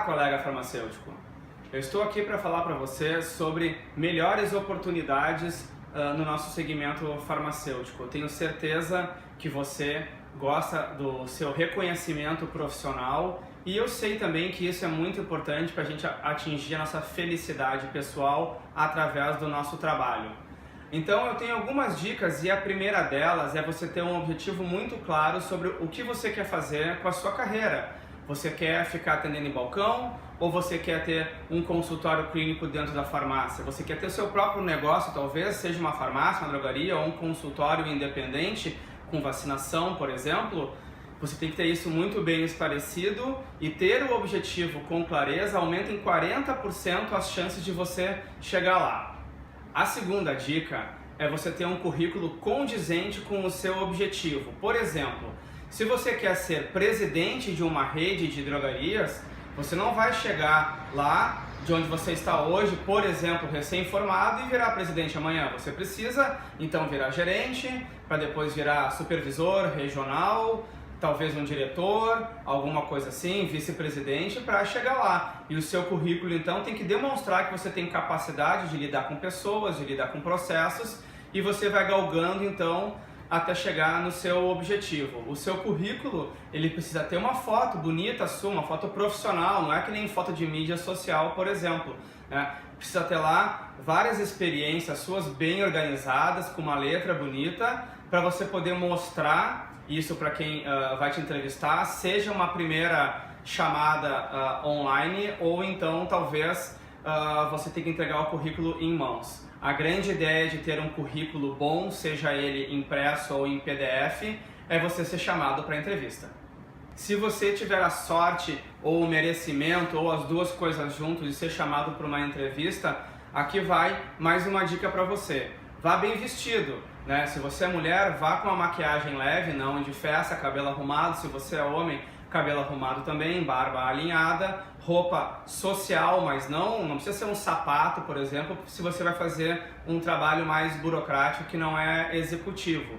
colega farmacêutico. Eu estou aqui para falar para você sobre melhores oportunidades no nosso segmento farmacêutico. Eu tenho certeza que você gosta do seu reconhecimento profissional e eu sei também que isso é muito importante para a gente atingir a nossa felicidade pessoal através do nosso trabalho. Então eu tenho algumas dicas e a primeira delas é você ter um objetivo muito claro sobre o que você quer fazer com a sua carreira. Você quer ficar atendendo em balcão ou você quer ter um consultório clínico dentro da farmácia? Você quer ter seu próprio negócio, talvez seja uma farmácia, uma drogaria ou um consultório independente com vacinação, por exemplo? Você tem que ter isso muito bem esclarecido e ter o objetivo com clareza aumenta em 40% as chances de você chegar lá. A segunda dica é você ter um currículo condizente com o seu objetivo. Por exemplo, se você quer ser presidente de uma rede de drogarias, você não vai chegar lá de onde você está hoje, por exemplo, recém-formado e virar presidente amanhã. Você precisa então virar gerente, para depois virar supervisor regional, talvez um diretor, alguma coisa assim, vice-presidente, para chegar lá. E o seu currículo então tem que demonstrar que você tem capacidade de lidar com pessoas, de lidar com processos, e você vai galgando então até chegar no seu objetivo. O seu currículo, ele precisa ter uma foto bonita sua, uma foto profissional, não é que nem foto de mídia social, por exemplo, né? Precisa ter lá várias experiências suas bem organizadas, com uma letra bonita, para você poder mostrar isso para quem vai te entrevistar, seja uma primeira chamada online ou então talvez você tenha que entregar o currículo em mãos. A grande ideia de ter um currículo bom, seja ele impresso ou em PDF, é você ser chamado para a entrevista. Se você tiver a sorte ou o merecimento ou as duas coisas juntos de ser chamado para uma entrevista, aqui vai mais uma dica para você. Vá bem vestido, né? Se você é mulher, vá com uma maquiagem leve, não de festa, cabelo arrumado. Se você é homem, cabelo arrumado também, barba alinhada, roupa social, mas não precisa ser um sapato, por exemplo, se você vai fazer um trabalho mais burocrático que não é executivo.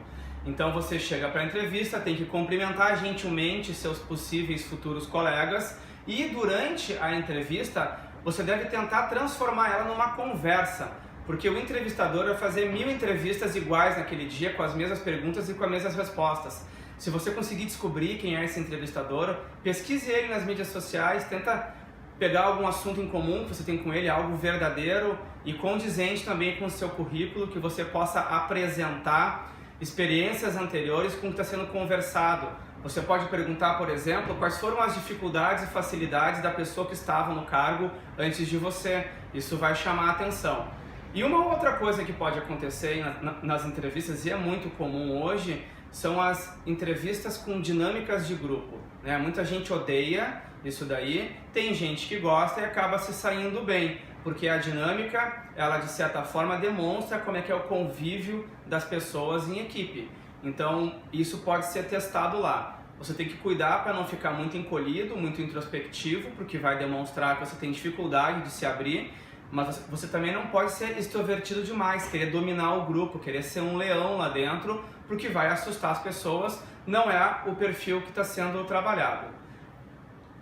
Então você chega para a entrevista, tem que cumprimentar gentilmente seus possíveis futuros colegas e durante a entrevista você deve tentar transformar ela numa conversa, porque o entrevistador vai fazer 1000 entrevistas iguais naquele dia, com as mesmas perguntas e com as mesmas respostas. Se você conseguir descobrir quem é esse entrevistador, pesquise ele nas mídias sociais, tenta pegar algum assunto em comum que você tem com ele, algo verdadeiro e condizente também com o seu currículo, que você possa apresentar experiências anteriores com o que está sendo conversado. Você pode perguntar, por exemplo, quais foram as dificuldades e facilidades da pessoa que estava no cargo antes de você. Isso vai chamar a atenção. E uma outra coisa que pode acontecer nas entrevistas, e é muito comum hoje, são as entrevistas com dinâmicas de grupo, né? Muita gente odeia isso daí, tem gente que gosta e acaba se saindo bem, porque a dinâmica, ela de certa forma demonstra como é que é o convívio das pessoas em equipe. Então isso pode ser testado lá. Você tem que cuidar para não ficar muito encolhido, muito introspectivo, porque vai demonstrar que você tem dificuldade de se abrir, mas você também não pode ser extrovertido demais, querer dominar o grupo, querer ser um leão lá dentro, porque vai assustar as pessoas, não é o perfil que está sendo trabalhado.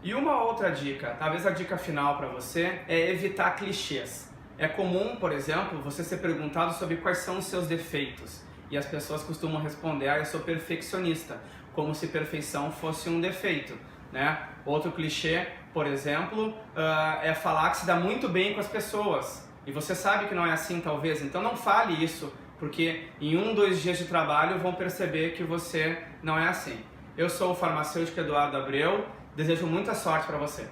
E uma outra dica, talvez a dica final para você, é evitar clichês. É comum, por exemplo, você ser perguntado sobre quais são os seus defeitos, e as pessoas costumam responder, eu sou perfeccionista, como se perfeição fosse um defeito, né? Outro clichê, por exemplo, é falar que se dá muito bem com as pessoas. E você sabe que não é assim, talvez. Então não fale isso, porque em 1, 2 dias de trabalho vão perceber que você não é assim. Eu sou o farmacêutico Eduardo Abreu. Desejo muita sorte para você.